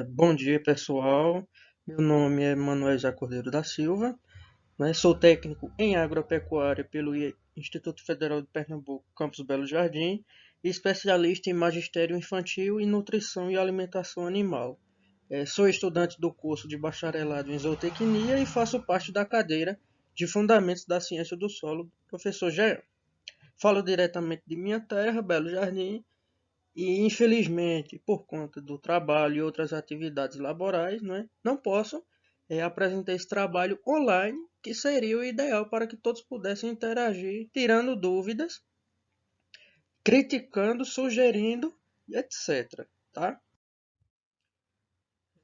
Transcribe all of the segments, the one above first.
Bom dia, pessoal. Meu nome é Manuel José Cordeiro da Silva, né? Sou técnico em agropecuária pelo Instituto Federal de Pernambuco, Campus Belo Jardim, e especialista em magistério infantil e nutrição e alimentação animal. Sou estudante do curso de bacharelado em zootecnia e faço parte da cadeira de Fundamentos da Ciência do Solo, professor Jean. Falo diretamente de minha terra, Belo Jardim, e infelizmente, por conta do trabalho e outras atividades laborais, né, não posso apresentar esse trabalho online, que seria o ideal para que todos pudessem interagir, tirando dúvidas, criticando, sugerindo, etc. Tá?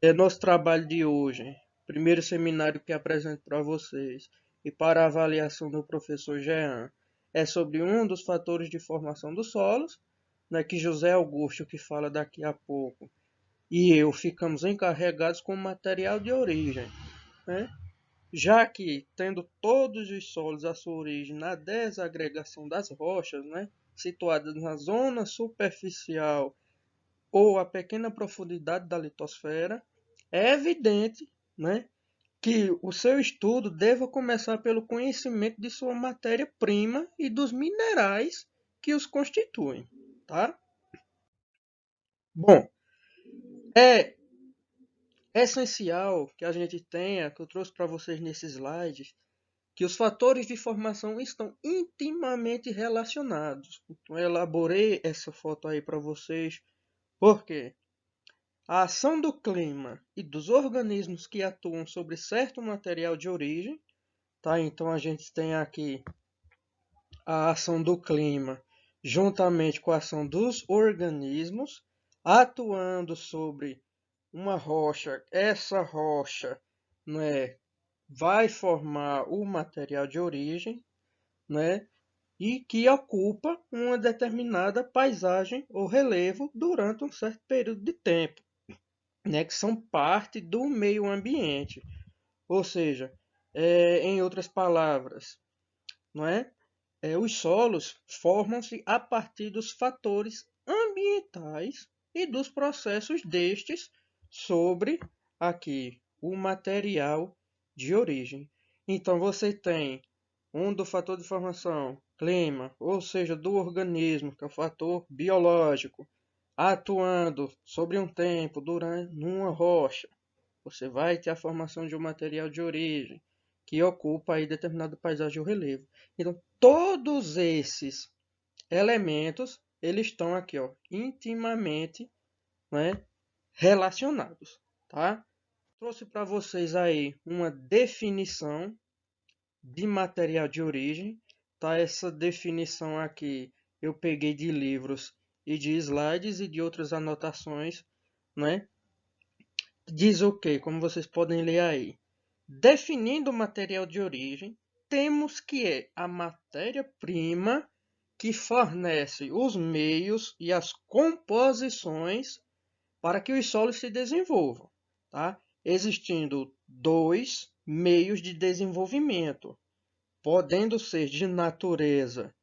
É nosso trabalho de hoje, primeiro seminário que apresento para vocês e para a avaliação do professor Jean, é sobre um dos fatores de formação dos solos, né, que José Augusto, que fala daqui a pouco, e eu ficamos encarregados com material de origem, né? Já que, tendo todos os solos a sua origem na desagregação das rochas, né, situadas na zona superficial ou a pequena profundidade da litosfera, é evidente, né, que o seu estudo deva começar pelo conhecimento de sua matéria-prima e dos minerais que os constituem. Tá? Bom, é essencial que a gente tenha, que eu trouxe para vocês nesses slides, que os fatores de formação estão intimamente relacionados. Então, eu elaborei essa foto aí para vocês, porque a ação do clima e dos organismos que atuam sobre certo material de origem, tá? Então, a gente tem aqui a ação do clima juntamente com a ação dos organismos atuando sobre uma rocha. Essa rocha, né, vai formar o material de origem, né, e que ocupa uma determinada paisagem ou relevo durante um certo período de tempo, né, que são parte do meio ambiente. Ou seja, em outras palavras, não é? Os solos formam-se a partir dos fatores ambientais e dos processos destes sobre aqui o material de origem. Então você tem um do fator de formação, clima, ou seja, do organismo, que é o fator biológico, atuando sobre um tempo durante numa rocha. Você vai ter a formação de um material de origem que ocupa aí determinada paisagem ou relevo. Então, todos esses elementos, eles estão aqui, ó, intimamente, né, relacionados, tá? Trouxe para vocês aí uma definição de material de origem, tá? Essa definição aqui eu peguei de livros e de slides e de outras anotações, né? Diz o que, como vocês podem ler aí. Definindo o material de origem, temos que é a matéria-prima que fornece os meios e as composições para que os solos se desenvolvam, tá? Existindo dois meios de desenvolvimento, podendo ser de natureza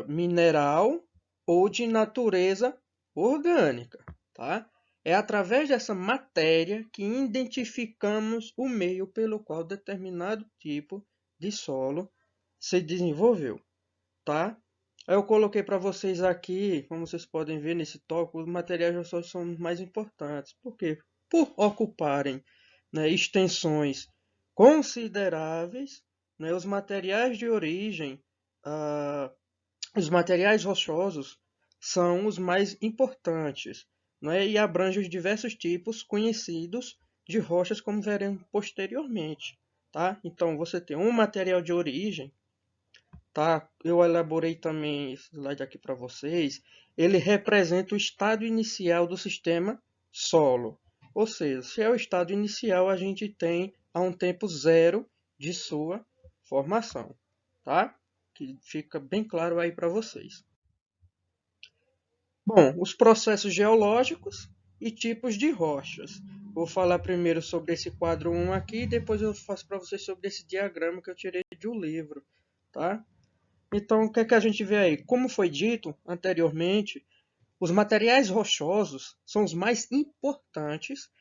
mineral ou de natureza orgânica, tá? É através dessa matéria que identificamos o meio pelo qual determinado tipo de solo se desenvolveu, tá? Eu coloquei para vocês aqui, como vocês podem ver nesse tópico, os materiais de solo são mais importantes. Por quê? Por ocuparem, né, extensões consideráveis, né, os materiais de origem, ah, os materiais rochosos são os mais importantes, né, e abrangem os diversos tipos conhecidos de rochas, como veremos posteriormente. Tá? Então, você tem um material de origem, tá? Eu elaborei também esse slide aqui para vocês. Ele representa o estado inicial do sistema solo. Ou seja, se é o estado inicial, a gente tem a um tempo zero de sua formação, tá? Que fica bem claro aí para vocês. Bom, os processos geológicos e tipos de rochas. Vou falar primeiro sobre esse quadro 1 aqui, depois eu faço para vocês sobre esse diagrama que eu tirei de um livro, tá? Então, o que é que a gente vê aí? Como foi dito anteriormente, Os materiais rochosos são os mais importantes,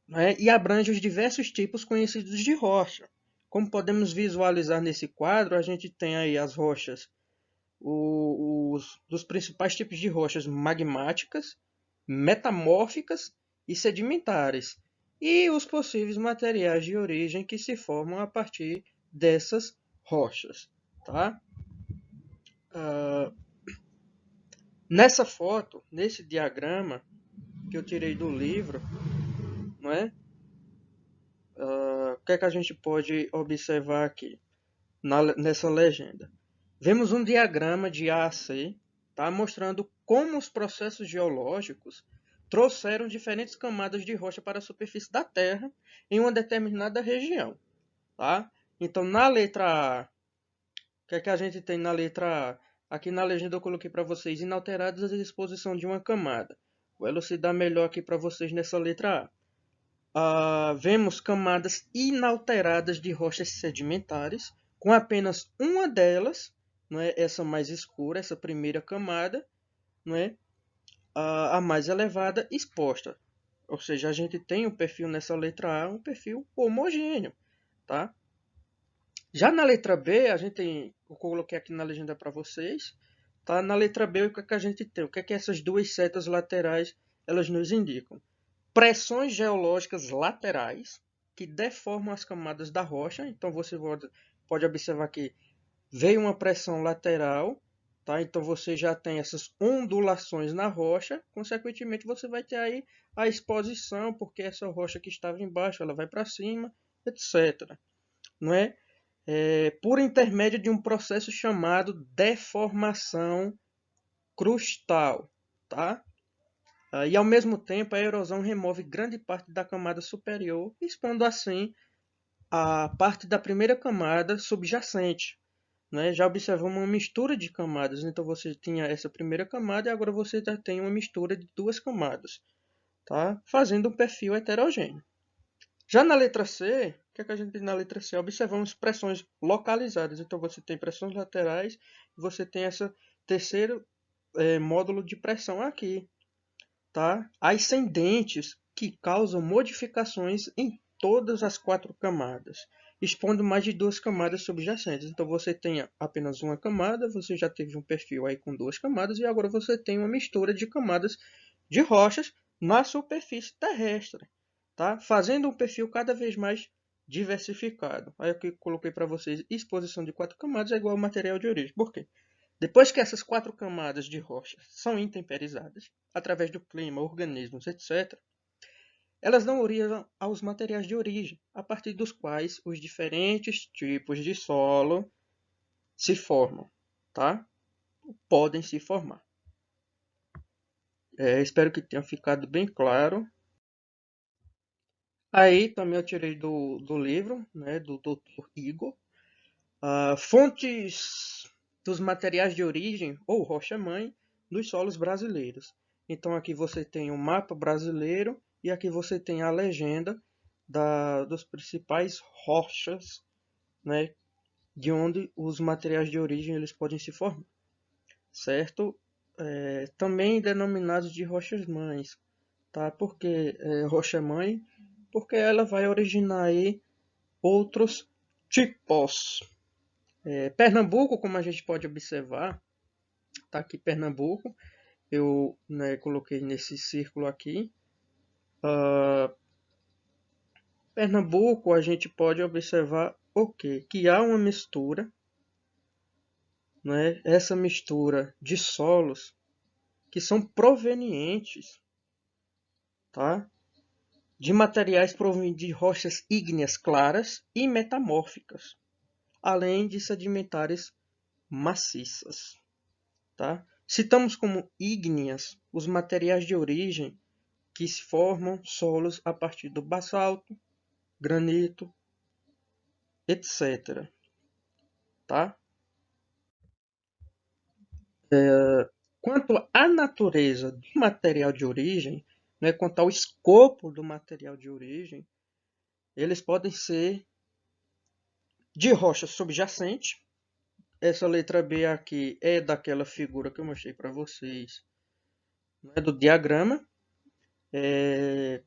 né, e abrangem os diversos tipos conhecidos de rocha. Como podemos visualizar nesse quadro, a gente tem aí as rochas, os dos principais tipos de rochas magmáticas, metamórficas e sedimentares, e os possíveis materiais de origem que se formam a partir dessas rochas. Tá? Ah, nessa foto, nesse diagrama que eu tirei do livro, não é? O que é que a gente pode observar aqui nessa legenda? Vemos um diagrama de A a C, tá, mostrando como os processos geológicos trouxeram diferentes camadas de rocha para a superfície da Terra em uma determinada região. Tá? Então, na letra A, o que é que a gente tem na letra A? Aqui na legenda eu coloquei para vocês inalteradas a disposição de uma camada. Vou elucidar melhor aqui para vocês nessa letra A. Vemos camadas inalteradas de rochas sedimentares, com apenas uma delas, não é, essa mais escura, essa primeira camada, não é, a mais elevada, exposta. Ou seja, a gente tem um perfil nessa letra A, um perfil homogêneo. Tá? Já na letra B, a gente tem, eu coloquei aqui na legenda para vocês, tá? Na letra B, o que é que a gente tem? O que é que essas duas setas laterais elas nos indicam? Pressões geológicas laterais que deformam as camadas da rocha. Então você pode observar que veio uma pressão lateral, tá? Então você já tem essas ondulações na rocha, consequentemente você vai ter aí a exposição, porque essa rocha que estava embaixo, ela vai para cima, etc. Não é? Por intermédio de um processo chamado deformação crustal, tá? E ao mesmo tempo a erosão remove grande parte da camada superior, expondo assim a parte da primeira camada subjacente. Né? Já observamos uma mistura de camadas, então você tinha essa primeira camada e agora você já tem uma mistura de duas camadas, tá? Fazendo um perfil heterogêneo. Já na letra C, o que é que a gente tem na letra C? Observamos pressões localizadas, então você tem pressões laterais e você tem esse terceiro módulo de pressão aqui, tá? Ascendentes que causam modificações em todas as quatro camadas, expondo mais de duas camadas subjacentes. Então você tem apenas uma camada, você já teve um perfil aí com duas camadas e agora você tem uma mistura de camadas de rochas na superfície terrestre, tá? Fazendo um perfil cada vez mais diversificado. Aí eu coloquei para vocês exposição de quatro camadas é igual ao material de origem. Por quê? Depois que essas quatro camadas de rochas são intemperizadas, através do clima, organismos, etc., elas dão origem aos materiais de origem, a partir dos quais os diferentes tipos de solo se formam, tá? Podem se formar. Espero que tenha ficado bem claro. Aí também eu tirei do livro, né, do Dr. Igor, fontes dos materiais de origem ou rocha-mãe dos solos brasileiros. Então aqui você tem o mapa brasileiro e aqui você tem a legenda dos principais rochas, né, de onde os materiais de origem eles podem se formar, certo? Também denominados de rochas-mães, tá? Porque rocha-mãe, porque ela vai originar aí outros tipos. Pernambuco, como a gente pode observar, tá aqui Pernambuco, eu, né, coloquei nesse círculo aqui. Pernambuco, a gente pode observar o quê? Que há uma mistura, né, essa mistura de solos que são provenientes, tá, de materiais provenientes de rochas ígneas claras e metamórficas, além de sedimentares maciças. Tá? Citamos como ígneas os materiais de origem que se formam solos a partir do basalto, granito, etc. Tá? Quanto à natureza do material de origem, né, quanto ao escopo do material de origem, eles podem ser de rocha subjacente. Essa letra B aqui é daquela figura que eu mostrei para vocês né, do diagrama,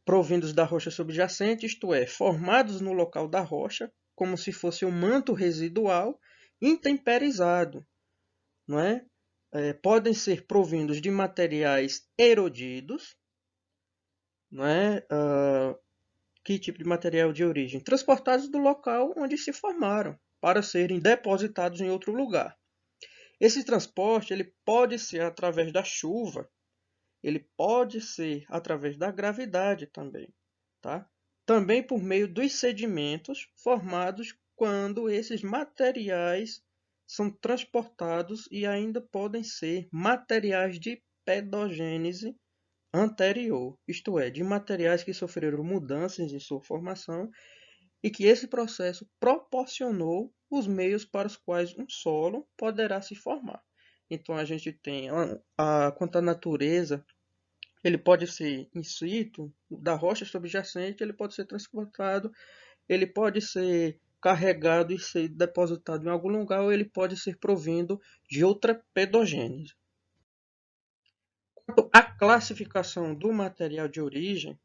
provindos da rocha subjacente, isto é, formados no local da rocha, como se fosse um manto residual intemperizado, não é? Podem ser provindos de materiais erodidos, não é? Que tipo de material de origem? Transportados do local onde se formaram, para serem depositados em outro lugar. Esse transporte ele pode ser através da chuva, ele pode ser através da gravidade também, tá? Também por meio dos sedimentos formados quando esses materiais são transportados e ainda podem ser materiais de pedogênese anterior, isto é, de materiais que sofreram mudanças em sua formação e que esse processo proporcionou os meios para os quais um solo poderá se formar. Então a gente tem quanto à natureza, ele pode ser in situ, da rocha subjacente, ele pode ser transportado, ele pode ser carregado e ser depositado em algum lugar, ou ele pode ser provindo de outra pedogênese. Quanto à classificação do material de origem,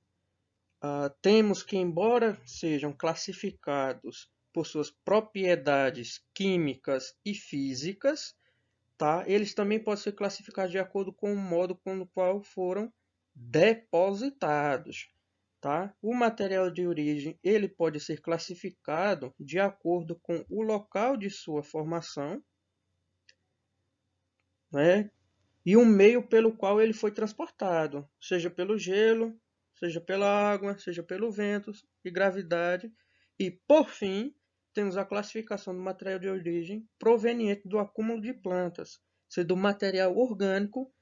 temos que, embora sejam classificados por suas propriedades químicas e físicas, tá? Eles também podem ser classificados de acordo com o modo com o qual foram depositados. Tá? O material de origem ele pode ser classificado de acordo com o local de sua formação, né? E o meio pelo qual ele foi transportado, seja pelo gelo, seja pela água, seja pelo vento e gravidade. E, por fim, temos a classificação do material de origem proveniente do acúmulo de plantas, sendo do material orgânico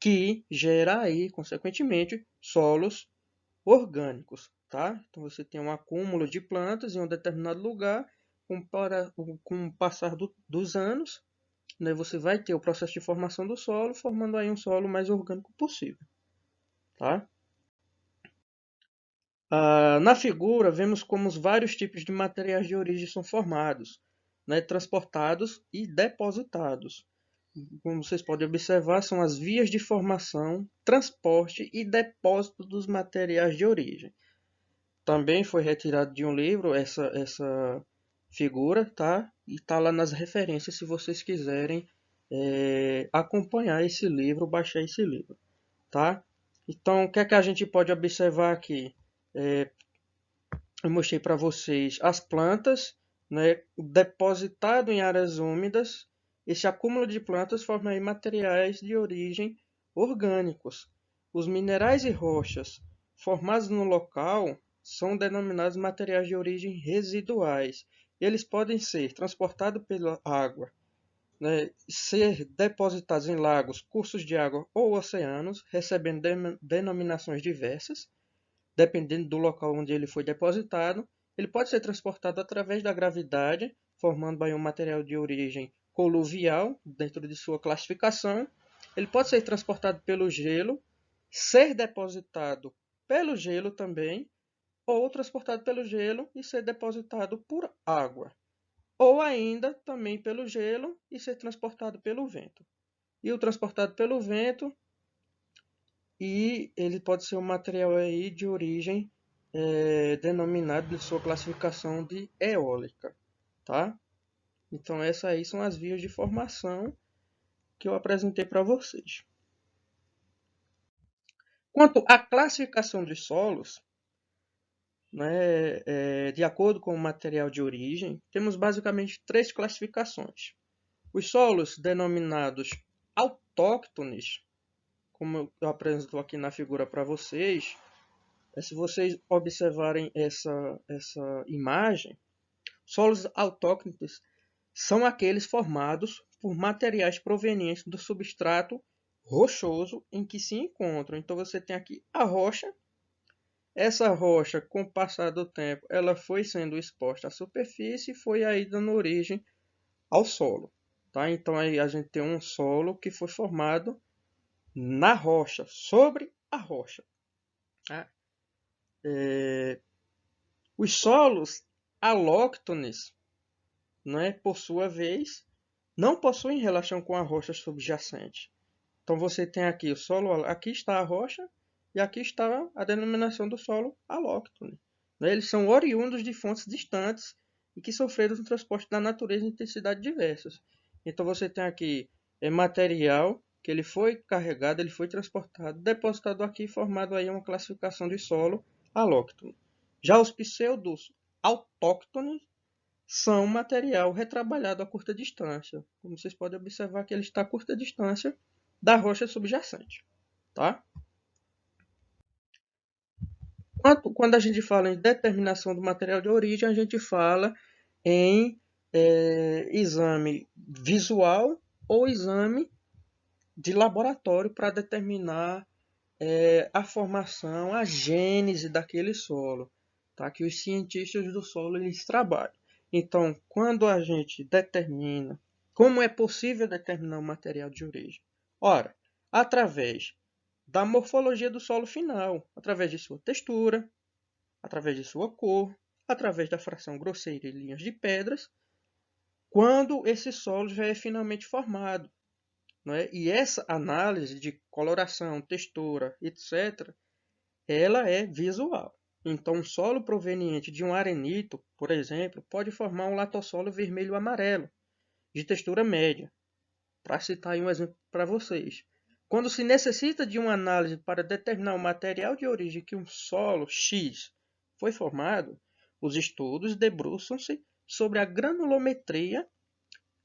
que gera aí, consequentemente, solos orgânicos. Tá? Então você tem um acúmulo de plantas em um determinado lugar, com o passar dos anos, né, você vai ter o processo de formação do solo, formando aí um solo mais orgânico possível. Tá? Na figura, vemos como os vários tipos de materiais de origem são formados, né, transportados e depositados. Como vocês podem observar, são as vias de formação, transporte e depósito dos materiais de origem. Também foi retirado de um livro essa figura, tá? E está lá nas referências se vocês quiserem acompanhar esse livro, baixar esse livro, tá? Então, o que é que a gente pode observar aqui? Eu mostrei para vocês as plantas, né, depositado em áreas úmidas. Esse acúmulo de plantas forma aí materiais de origem orgânicos. Os minerais e rochas formados no local são denominados materiais de origem residuais. Eles podem ser transportados pela água, né, ser depositados em lagos, cursos de água ou oceanos, recebendo denominações diversas dependendo do local onde ele foi depositado. Ele pode ser transportado através da gravidade, formando aí um material de origem coluvial, dentro de sua classificação. Ele pode ser transportado pelo gelo, ser depositado pelo gelo também, ou transportado pelo gelo e ser depositado por água, ou ainda também pelo gelo e ser transportado pelo vento. E o transportado pelo vento e ele pode ser um material aí de origem denominado de sua classificação de eólica, tá? Então essas aí são as vias de formação que eu apresentei para vocês. Quanto à classificação de solos, né, de acordo com o material de origem, temos basicamente três classificações. Os solos denominados autóctones, como eu apresento aqui na figura para vocês, se vocês observarem essa imagem, solos autóctones são aqueles formados por materiais provenientes do substrato rochoso em que se encontram. Então você tem aqui a rocha. Essa rocha, com o passar do tempo, ela foi sendo exposta à superfície e foi aí dando origem ao solo. Tá? Então aí a gente tem um solo que foi formado na rocha, sobre a rocha. Tá? Os solos alóctones, né, por sua vez, não possuem relação com a rocha subjacente. Então você tem aqui o solo, aqui está a rocha e aqui está a denominação do solo alóctone. Eles são oriundos de fontes distantes e que sofreram um transporte da natureza em intensidades diversas. Então você tem aqui material que ele foi carregado, ele foi transportado, depositado aqui e formado aí uma classificação de solo alóctone. Já os pseudos autóctones são material retrabalhado a curta distância. Como vocês podem observar que ele está a curta distância da rocha subjacente. Tá? Quando a gente fala em determinação do material de origem, a gente fala em exame visual ou exame de laboratório para determinar a formação, a gênese daquele solo, tá? Que os cientistas do solo eles trabalham. Então, quando a gente determina como é possível determinar o material de origem? Ora, através da morfologia do solo final, através de sua textura, através de sua cor, através da fração grosseira e linhas de pedras, quando esse solo já é finalmente formado. Não é? E essa análise de coloração, textura, etc., ela é visual. Então, um solo proveniente de um arenito, por exemplo, pode formar um latossolo vermelho-amarelo, de textura média, para citar aí um exemplo para vocês. Quando se necessita de uma análise para determinar o material de origem que um solo X foi formado, os estudos debruçam-se sobre a granulometria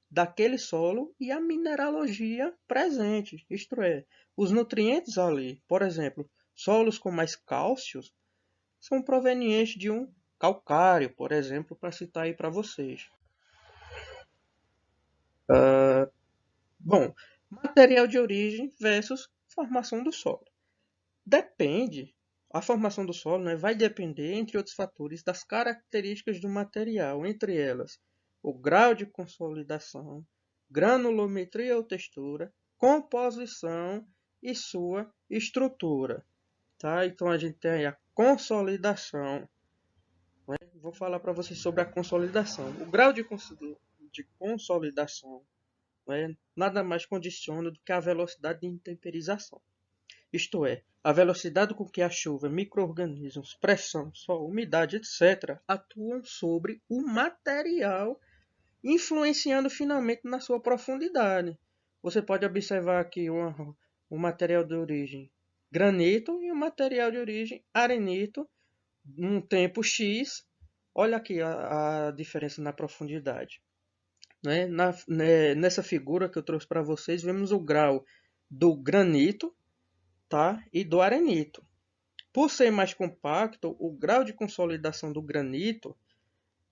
daquele solo e a mineralogia presente, isto é, os nutrientes ali. Por exemplo, solos com mais cálcios são provenientes de um calcário, por exemplo, para citar aí para vocês. Bom, material de origem versus formação do solo. Depende, a formação do solo, né, vai depender, entre outros fatores, das características do material, entre elas o grau de consolidação, granulometria ou textura, composição e sua estrutura. Tá? Então a gente tem aí a consolidação. Né? Vou falar para vocês sobre a consolidação. O grau de consolidação, né, nada mais condiciona do que a velocidade de intemperização. Isto é, a velocidade com que a chuva, micro-organismos, pressão, sol, umidade, etc., atuam sobre o material, influenciando finalmente na sua profundidade. Você pode observar aqui um material de origem granito e um material de origem arenito, num tempo X. Olha aqui a diferença na profundidade. Né? Nessa figura que eu trouxe para vocês, vemos o grau do granito, tá? E do arenito. Por ser mais compacto, o grau de consolidação do granito,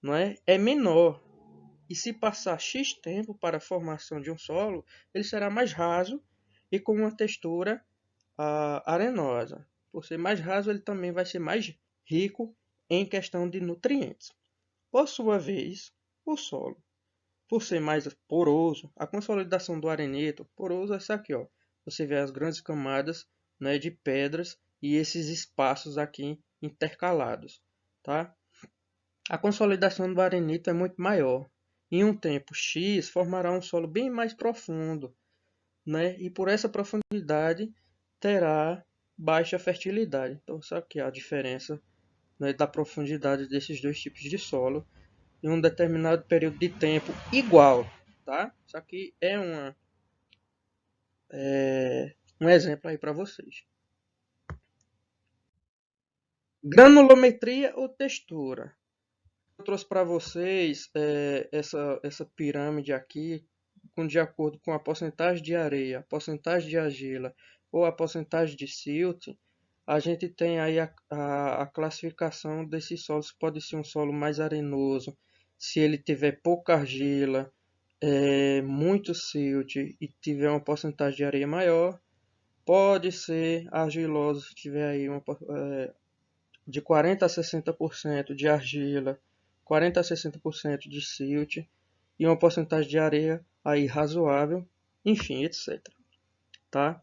não é menor. E se passar X tempo para a formação de um solo, ele será mais raso e com uma textura arenosa. Por ser mais raso, ele também vai ser mais rico em questão de nutrientes. Por sua vez, o solo, por ser mais poroso, a consolidação do arenito, poroso é isso aqui, ó. Você vê as grandes camadas, né, de pedras e esses espaços aqui intercalados, tá? A consolidação do arenito é muito maior. Em um tempo X, formará um solo bem mais profundo, né? E por essa profundidade terá baixa fertilidade. Então, isso aqui é a diferença, né, da profundidade desses dois tipos de solo em um determinado período de tempo igual, tá? Isso aqui é um exemplo aí para vocês. Granulometria ou textura? Eu trouxe para vocês essa pirâmide aqui, de acordo com a porcentagem de areia, a porcentagem de argila ou a porcentagem de silt. A gente tem aí a classificação desses solos. Pode ser um solo mais arenoso, se ele tiver pouca argila, muito silt e tiver uma porcentagem de areia maior. Pode ser argiloso se tiver aí de 40 a 60% de argila, 40 a 60% de silt e uma porcentagem de areia aí razoável, enfim, etc. Tá?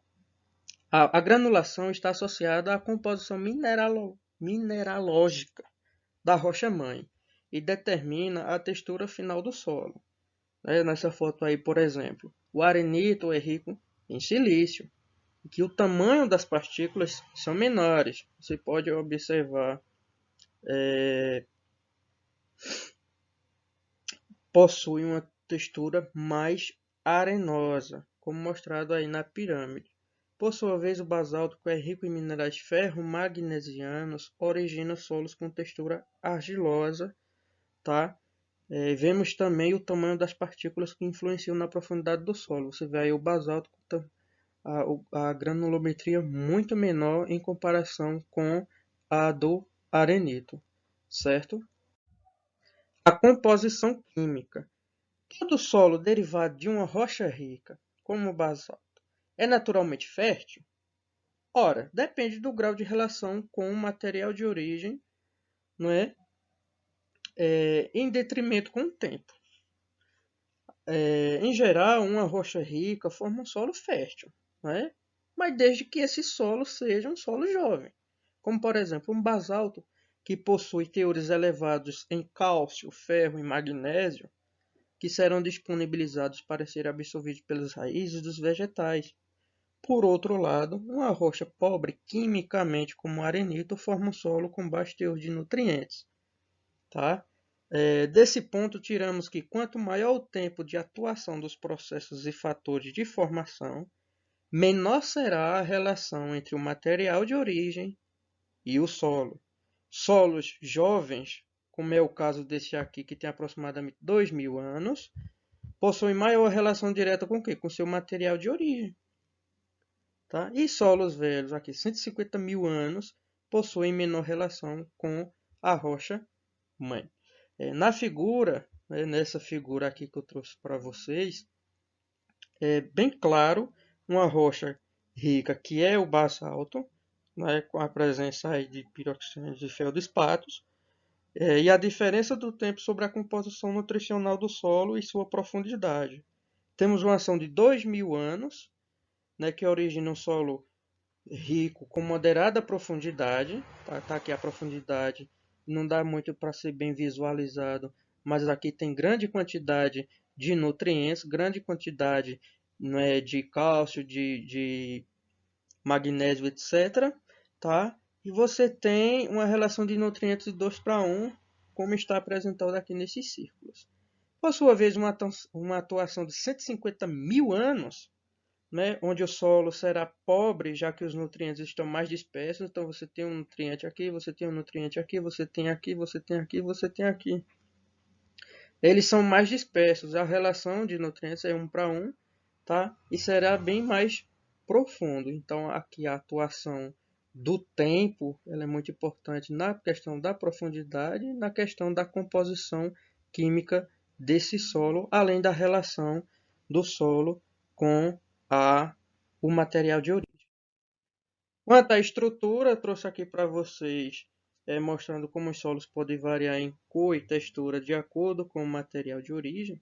A granulação está associada à composição mineralógica da rocha-mãe e determina a textura final do solo. Nessa foto aí, por exemplo, o arenito é rico em silício, que o tamanho das partículas são menores. Você pode observar, possui uma textura mais arenosa, como mostrado aí na pirâmide. Por sua vez, o basáltico é rico em minerais ferro-magnesianos, origina solos com textura argilosa, tá? Vemos também o tamanho das partículas que influenciam na profundidade do solo. Você vê aí o basáltico, a granulometria muito menor em comparação com a do arenito, certo? A composição química. Todo solo derivado de uma rocha rica, como o basalto, é naturalmente fértil? Ora, depende do grau de relação com o material de origem, não é? Em detrimento com o tempo. Em geral, uma rocha rica forma um solo fértil, não é? Mas desde que esse solo seja um solo jovem, como por exemplo um basalto que possui teores elevados em cálcio, ferro e magnésio, que serão disponibilizados para serem absorvidos pelas raízes dos vegetais. Por outro lado, uma rocha pobre quimicamente como o arenito forma um solo com baixo teor de nutrientes. Tá? Desse ponto, tiramos que quanto maior o tempo de atuação dos processos e fatores de formação, menor será a relação entre o material de origem e o solo. Solos jovens, como é o caso desse aqui, que tem aproximadamente 2.000 anos, possuem maior relação direta com o quê? Com seu material de origem. Tá? E solos velhos, aqui 150 mil anos, possuem menor relação com a rocha mãe. Na figura, nessa figura aqui que eu trouxe para vocês, é bem claro uma rocha rica que é o basalto, né, com a presença aí de piroxenos e feldespatos, e a diferença do tempo sobre a composição nutricional do solo e sua profundidade. Temos uma ação de 2.000 anos, né, que origina um solo rico com moderada profundidade. Tá aqui a profundidade, não dá muito para ser bem visualizado, mas aqui tem grande quantidade de nutrientes, grande quantidade, né, de cálcio, de magnésio, etc. Tá? E você tem uma relação de nutrientes de 2 para 1, como está apresentado aqui nesses círculos. Por sua vez, uma atuação de 150 mil anos, né, onde o solo será pobre, já que os nutrientes estão mais dispersos. Então você tem um nutriente aqui, você tem um nutriente aqui, você tem aqui, você tem aqui, você tem aqui. Eles são mais dispersos, a relação de nutrientes é 1 para 1, tá? E será bem mais profundo. Então aqui a atuação do tempo, ela é muito importante na questão da profundidade, na questão da composição química desse solo, além da relação do solo com o material de origem. Quanto à estrutura, eu trouxe aqui para vocês, mostrando como os solos podem variar em cor e textura de acordo com o material de origem.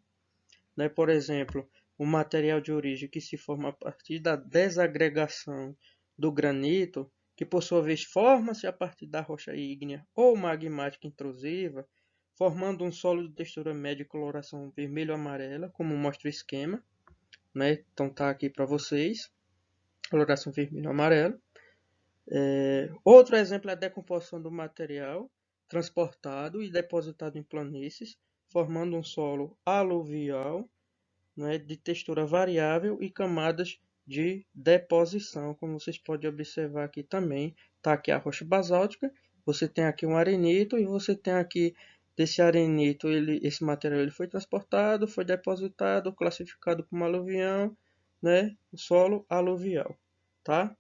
Né? Por exemplo, o material de origem que se forma a partir da desagregação do granito, que por sua vez forma-se a partir da rocha ígnea ou magmática intrusiva, formando um solo de textura média e coloração vermelho-amarela, como mostra o esquema. Né? Então tá aqui para vocês, coloração vermelho-amarela. Outro exemplo é a decomposição do material transportado e depositado em planícies, formando um solo aluvial, né, de textura variável e camadas de deposição, como vocês podem observar aqui também. Está aqui a rocha basáltica, você tem aqui um arenito e você tem aqui desse arenito, esse material ele foi transportado, foi depositado, classificado como aluvião, né, o solo aluvial, tá?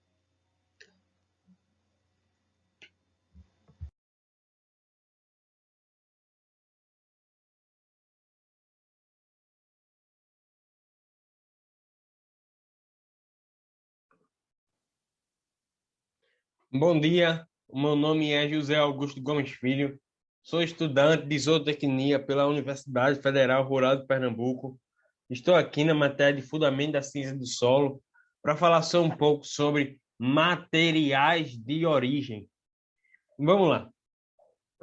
Bom dia, o meu nome é José Augusto Gomes Filho, sou estudante de zootecnia pela Universidade Federal Rural de Pernambuco. Estou aqui na matéria de Fundamento da Ciência do Solo para falar só um pouco sobre materiais de origem. Vamos lá.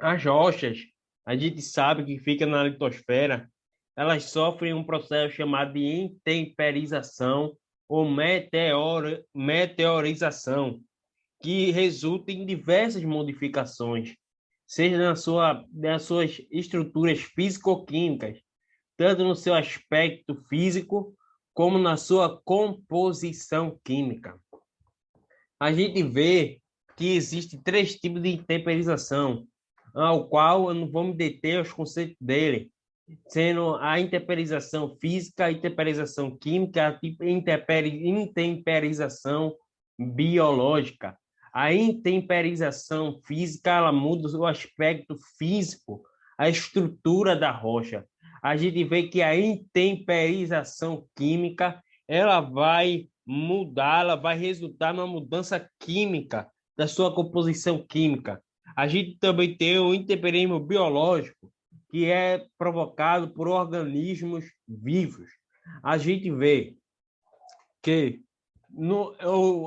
As rochas, a gente sabe que fica na litosfera, elas sofrem um processo chamado de intemperização ou meteorização, que resulta em diversas modificações, seja nas suas estruturas físico-químicas, tanto no seu aspecto físico, como na sua composição química. A gente vê que existem três tipos de intemperização, ao qual eu não vou me deter aos conceitos dele, sendo a intemperização física, a intemperização química, a intemperização biológica. A intemperização física, ela muda o aspecto físico, a estrutura da rocha. A gente vê que a intemperização química, ela vai mudar, ela vai resultar numa mudança química da sua composição química. A gente também tem o intemperismo biológico, que é provocado por organismos vivos. A gente vê que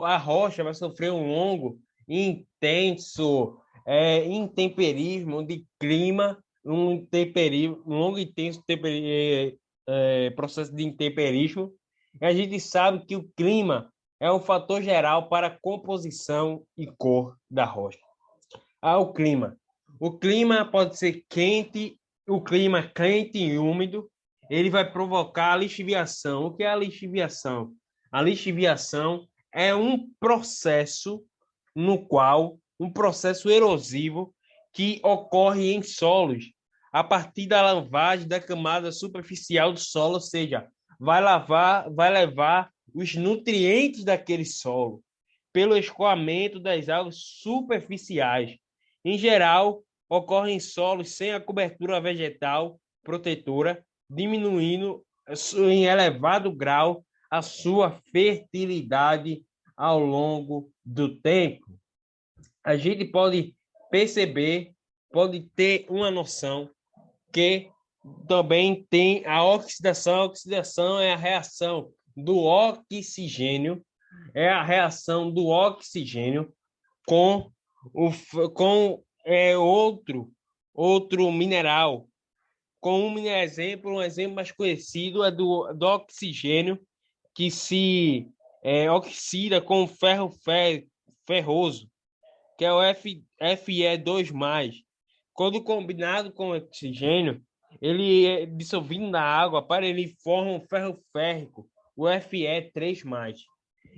a rocha vai sofrer um longo e intenso intemperismo de clima, um longo e intenso processo de intemperismo. E a gente sabe que o clima é um fator geral para a composição e cor da rocha. O clima. O clima pode ser quente, o clima quente e úmido, ele vai provocar a lixiviação. O que é a lixiviação? A lixiviação é um processo um processo erosivo que ocorre em solos a partir da lavagem da camada superficial do solo, ou seja, vai levar os nutrientes daquele solo pelo escoamento das águas superficiais. Em geral, ocorre em solos sem a cobertura vegetal protetora, diminuindo em elevado grau a sua fertilidade ao longo do tempo. A gente pode perceber, pode ter uma noção que também tem a oxidação. A oxidação é a reação do oxigênio, com outro mineral. Com um exemplo mais conhecido é do oxigênio, que se oxida com ferro ferroso, que é o Fe2+. Quando combinado com oxigênio, ele é dissolvido na água, ele forma um ferro férrico, o Fe3+.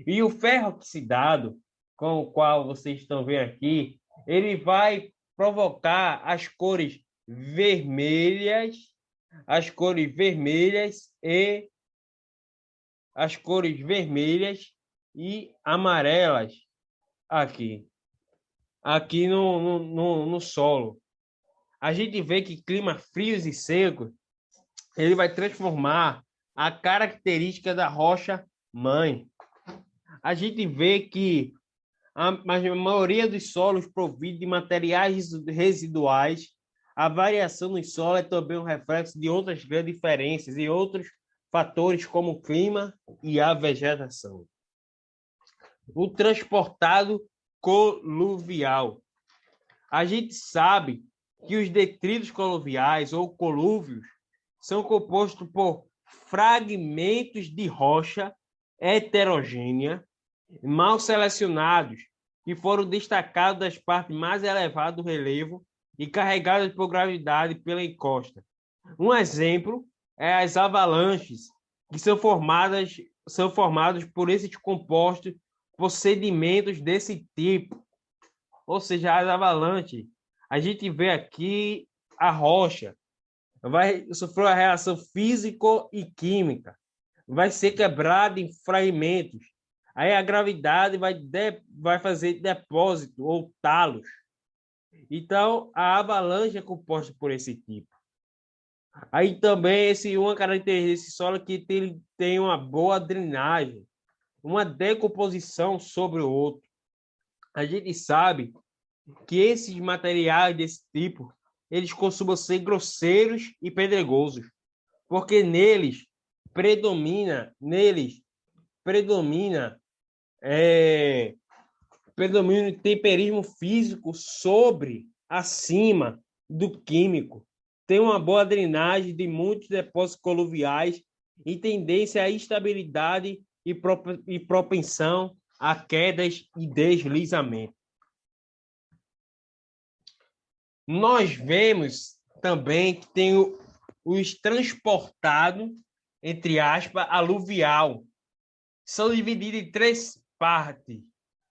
E o ferro oxidado, com o qual vocês estão vendo aqui, ele vai provocar as cores vermelhas e amarelas aqui no solo. A gente vê que climas frios e secos, ele vai transformar a característica da rocha mãe. A gente vê que a maioria dos solos providos de materiais residuais, a variação no solo é também um reflexo de outras grandes diferenças e outros fatores como o clima e a vegetação. O transportado coluvial. A gente sabe que os detritos coluviais ou colúvios são compostos por fragmentos de rocha heterogênea, mal selecionados, que foram destacados das partes mais elevadas do relevo e carregadas por gravidade pela encosta. Um exemplo é as avalanches, que são formadas por esses compostos por sedimentos desse tipo. Ou seja, as avalanches. A gente vê aqui a rocha vai sofrer uma reação físico e química, vai ser quebrada em fragmentos. Aí a gravidade vai fazer depósito ou talos. Então, a avalanche é composta por esse tipo. Aí também uma característica desse solo é que tem uma boa drenagem, uma decomposição sobre o outro. A gente sabe que esses materiais desse tipo, eles costumam ser grosseiros e pedregosos, porque neles predomina o temperismo físico acima do químico. Tem uma boa drenagem de muitos depósitos coluviais e tendência à estabilidade e propensão a quedas e deslizamento. Nós vemos também que tem os transportados, entre aspas, aluvial. São divididos em 3 partes.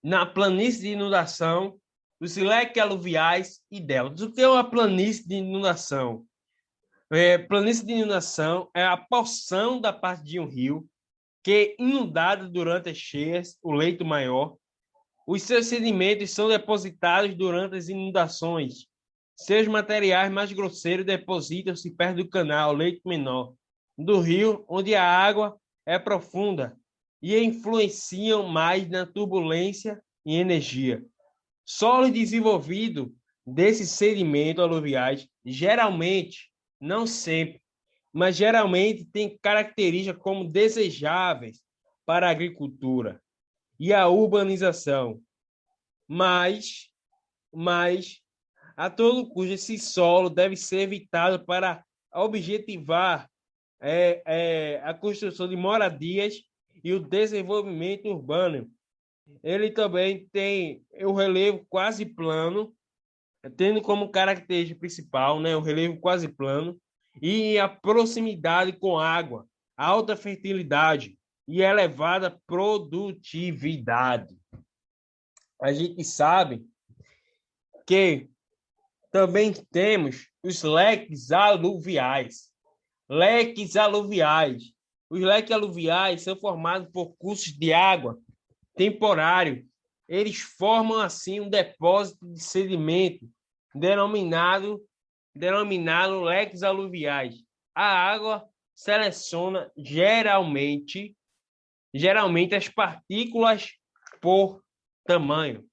Na planície de inundação, os leques aluviais e deltas. O que é uma planície de inundação? Planície de inundação é a porção da parte de um rio que é inundada durante as cheias, o leito maior. Os seus sedimentos são depositados durante as inundações. Seus materiais mais grosseiros depositam-se perto do canal, leito menor, do rio, onde a água é profunda e influenciam mais na turbulência e energia. Solo desenvolvido desses sedimentos aluviais, geralmente, não sempre, mas geralmente tem características como desejáveis para a agricultura e a urbanização. Mas a todo custo, esse solo deve ser evitado para objetivar a construção de moradias e o desenvolvimento urbano. Ele também tem o relevo quase plano, tendo como característica principal, né, o relevo quase plano e a proximidade com água, alta fertilidade e elevada produtividade. A gente sabe que também temos os leques aluviais. Leques aluviais. Os leques aluviais são formados por cursos de água temporário. Eles formam, assim, um depósito de sedimento denominado leques aluviais. A água seleciona geralmente as partículas por tamanho.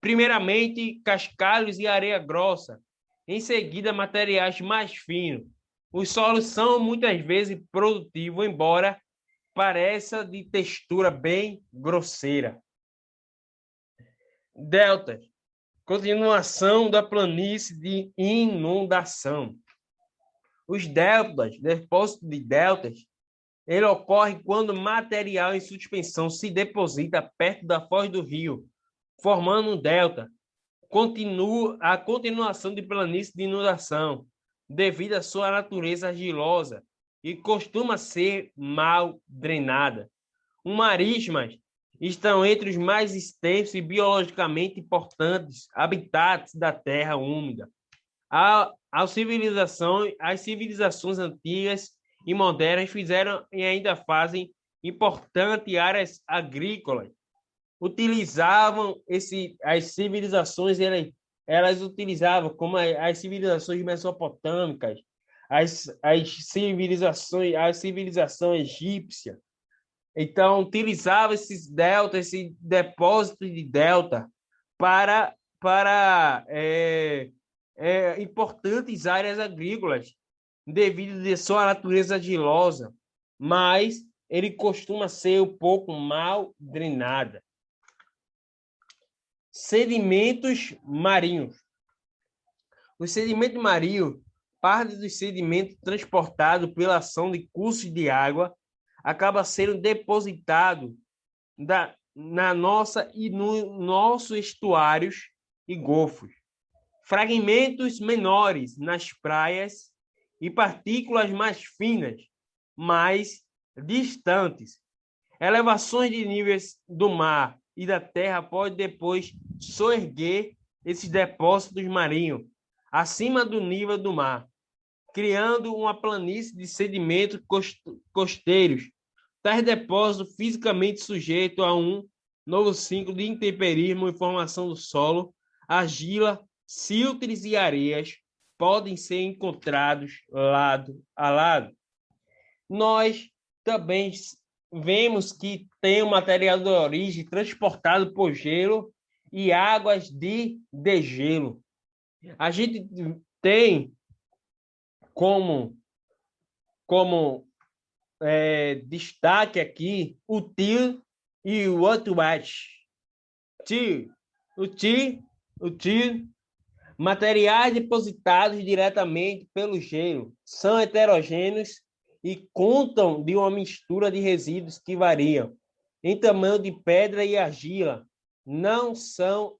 Primeiramente, cascalhos e areia grossa. Em seguida, materiais mais finos. Os solos são muitas vezes produtivos, embora pareça de textura bem grosseira. Deltas. Continuação da planície de inundação. Os deltas, depósito de deltas, ele ocorre quando material em suspensão se deposita perto da foz do rio, formando um delta. A continuação de planície de inundação, devido à sua natureza argilosa e costuma ser mal drenada. Marismas estão entre os mais extensos e biologicamente importantes habitats da terra úmida. As civilizações antigas e modernas fizeram e ainda fazem importantes áreas agrícolas. Utilizavam as civilizações, elas utilizavam como as civilizações mesopotâmicas, as civilizações egípcia. Então, utilizava esses deltas, esse depósito de delta para importantes áreas agrícolas, devido à sua natureza argilosa, mas ele costuma ser um pouco mal drenada. Sedimentos marinhos. O sedimento marinho, parte dos sedimentos transportados pela ação de cursos de água, acaba sendo depositado na nossa e no nosso estuários e golfos. Fragmentos menores nas praias e partículas mais finas, mais distantes. Elevações de níveis do mar e da terra podem depois soerguer esses depósitos marinhos acima do nível do mar, criando uma planície de sedimentos costeiros. Tais depósitos fisicamente sujeitos a um novo ciclo de intemperismo e formação do solo, argila, siltres e areias podem ser encontrados lado a lado. Nós também vemos que tem o material de origem transportado por gelo e águas de degelo. A gente tem como destaque aqui o til e o Outwatch. O til, materiais depositados diretamente pelo gelo, são heterogêneos e contam de uma mistura de resíduos que variam em tamanho de pedra e argila, não são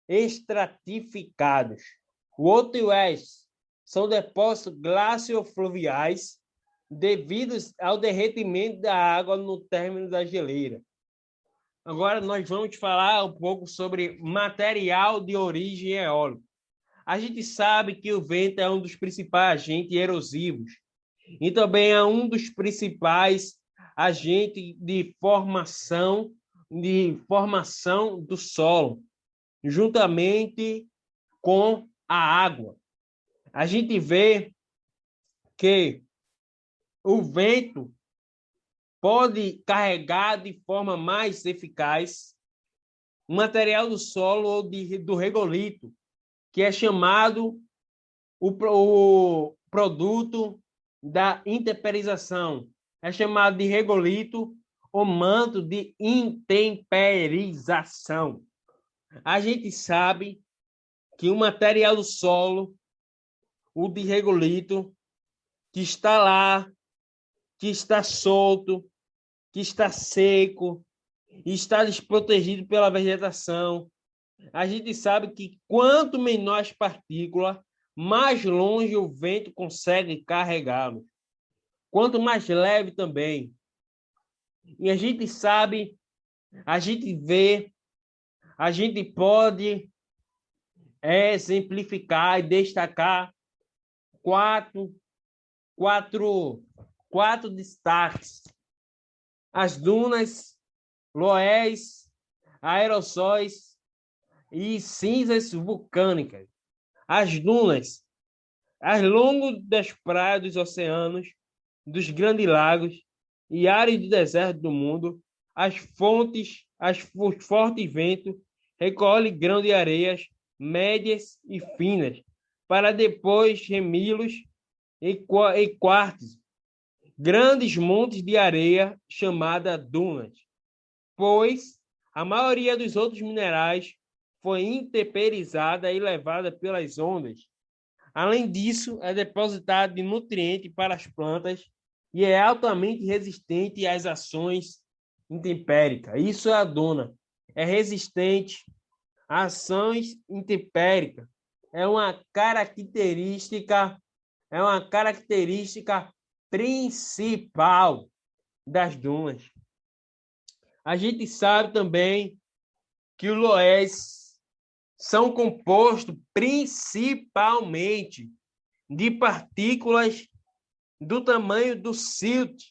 estratificados. O outro e oeste são depósitos glaciofluviais devidos ao derretimento da água no término da geleira. Agora nós vamos falar um pouco sobre material de origem eólica. A gente sabe que o vento é um dos principais agentes erosivos e também é um dos principais agentes de formação do solo, juntamente com a água. A gente vê que o vento pode carregar de forma mais eficaz o material do solo ou do regolito, que é chamado o produto da intemperização. É chamado de regolito ou manto de intemperização. A gente sabe que o material do solo, o de regolito, que está lá, que está solto, que está seco, está desprotegido pela vegetação. A gente sabe que quanto menor as partículas, mais longe o vento consegue carregá-lo. Quanto mais leve também. E a gente sabe, a gente vê, a gente pode exemplificar e destacar quatro, quatro destaques. As dunas, loés, aerossóis e cinzas vulcânicas. As dunas, ao longo das praias dos oceanos, dos grandes lagos e áreas de deserto do mundo, os fortes ventos recolhem grãos de areias médias e finas para depois remi-los em quartos, grandes montes de areia chamada dunas, pois a maioria dos outros minerais foi intemperizada e levada pelas ondas. Além disso, é depositada de nutrientes para as plantas e é altamente resistente às ações intempéricas. Isso é a duna. É resistente a ações intempéricas. É uma característica principal das dunas. A gente sabe também que os loés são compostos principalmente de partículas do tamanho do silt.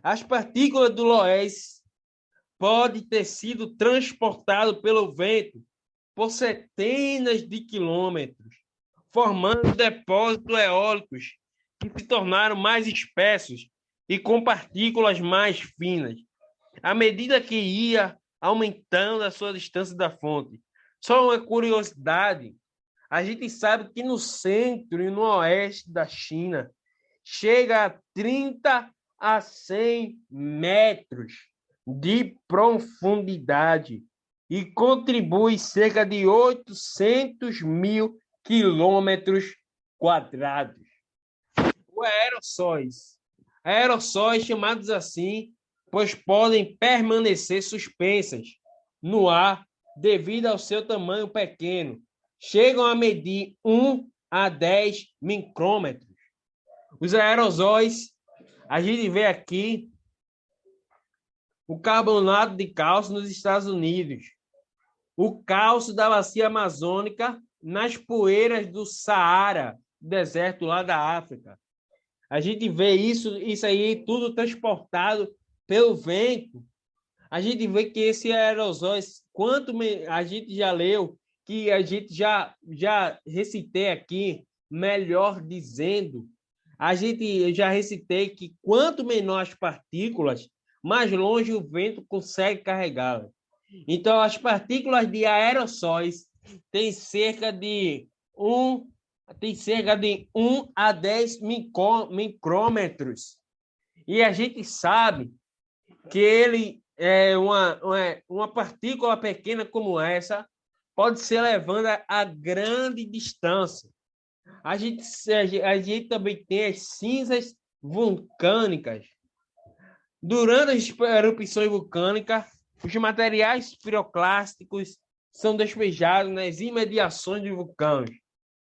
As partículas do loés podem ter sido transportadas pelo vento por centenas de quilômetros, formando depósitos eólicos que se tornaram mais espessos e com partículas mais finas, à medida que ia aumentando a sua distância da fonte. Só uma curiosidade, a gente sabe que no centro e no oeste da China chega a 30 a 100 metros de profundidade e contribui cerca de 800 mil quilômetros quadrados. Os aerossóis chamados assim, pois podem permanecer suspensas no ar devido ao seu tamanho pequeno. Chegam a medir 1 a 10 micrômetros. Os aerossóis, a gente vê aqui o carbonato de cálcio nos Estados Unidos, o cálcio da bacia amazônica nas poeiras do Saara, deserto lá da África. A gente vê isso aí tudo transportado pelo vento. A gente vê que esse aerosóis, a gente já leu, que a gente já recitei aqui, melhor dizendo, eu já recitei que quanto menor as partículas, mais longe o vento consegue carregá-las. Então, as partículas de aerossóis têm cerca de 1 a 10 micrômetros. E a gente sabe que ele uma partícula pequena como essa pode ser levada a grande distância. A gente também tem as cinzas vulcânicas. Durante as erupções vulcânicas, os materiais piroclásticos são despejados nas imediações dos vulcões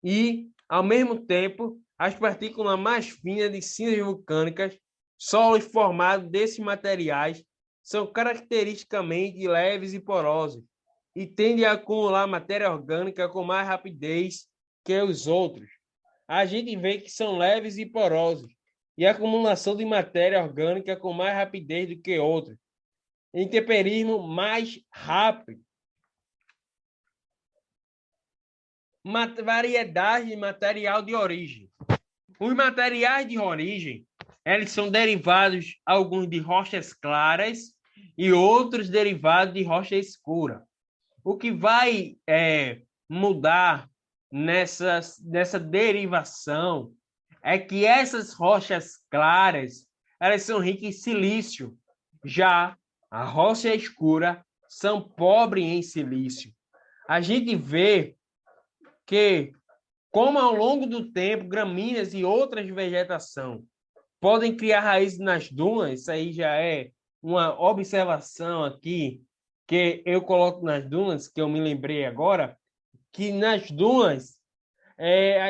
e, ao mesmo tempo, as partículas mais finas de cinzas vulcânicas, solos formados desses materiais, são caracteristicamente leves e porosos e tendem a acumular matéria orgânica com mais rapidez que os outros. A gente vê que são leves e porosos e a acumulação de matéria orgânica com mais rapidez do que outros. Em temperismo mais rápido. Variedade de material de origem. Os materiais de origem, eles são derivados, alguns de rochas claras e outros derivados de rocha escura. O que vai mudar nessa derivação é que essas rochas claras, elas são ricas em silício. Já a rocha escura são pobres em silício. A gente vê que, como ao longo do tempo, gramíneas e outras vegetação podem criar raízes nas dunas, isso aí já é uma observação aqui que eu coloco nas dunas, que eu me lembrei agora, que nas dunas,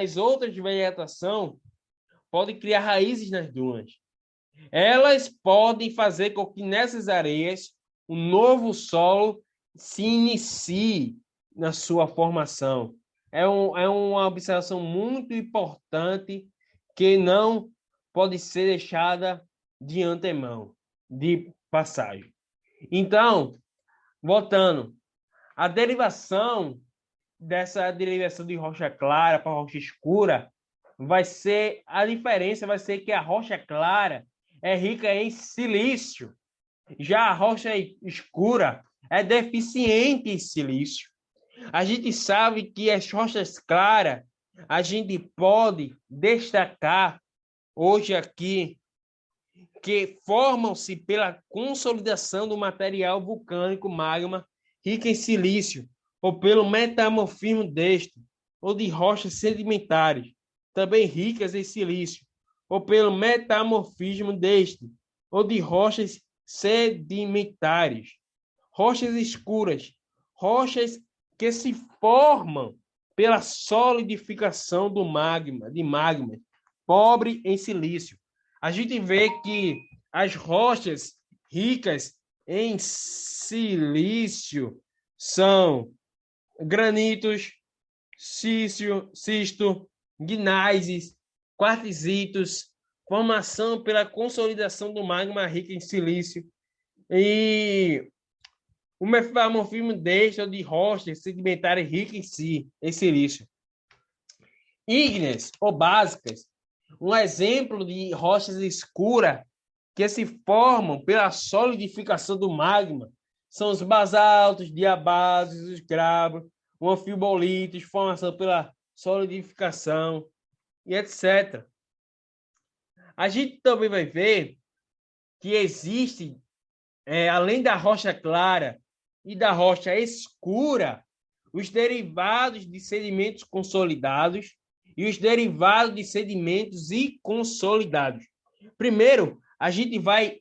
as outras vegetação podem criar raízes nas dunas. Elas podem fazer com que nessas areias um novo solo se inicie na sua formação. É uma observação muito importante que não pode ser deixada de antemão, de passagem. Então, voltando, a derivação dessa derivação de rocha clara para rocha escura a diferença vai ser que a rocha clara é rica em silício, já a rocha escura é deficiente em silício. A gente sabe que as rochas claras a gente pode destacar hoje aqui que formam-se pela consolidação do material vulcânico magma rico em silício, ou pelo metamorfismo deste, ou de rochas sedimentares, também ricas em silício, ou pelo metamorfismo deste, ou de rochas sedimentares. Rochas escuras, rochas que se formam pela solidificação do magma, de magma, pobre em silício. A gente vê que as rochas ricas em silício são granitos, cisto, gnáises, quartzitos, formação pela consolidação do magma rico em silício e o metamorfismo deste de rochas sedimentares ricas em silício. Ígneas ou básicas, um exemplo de rochas escuras que se formam pela solidificação do magma são os basaltos, diabases, os gravos, o anfibolitos, formação pela solidificação e etc. A gente também vai ver que existe, além da rocha clara e da rocha escura, os derivados de sedimentos consolidados e os derivados de sedimentos inconsolidados. Primeiro, a gente vai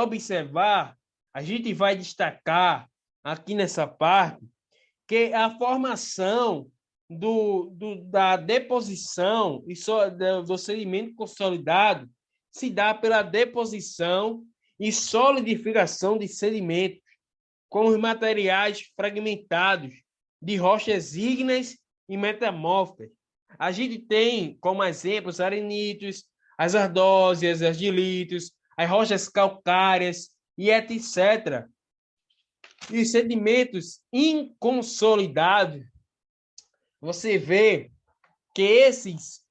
observar, a gente vai destacar aqui nessa parte que a formação da deposição do sedimento consolidado se dá pela deposição e solidificação de sedimentos, como os materiais fragmentados de rochas ígneas e metamórficas. A gente tem como exemplos arenitos, as ardósias, as argilitos, as rochas calcárias e etc. E os sedimentos inconsolidados, você vê que esses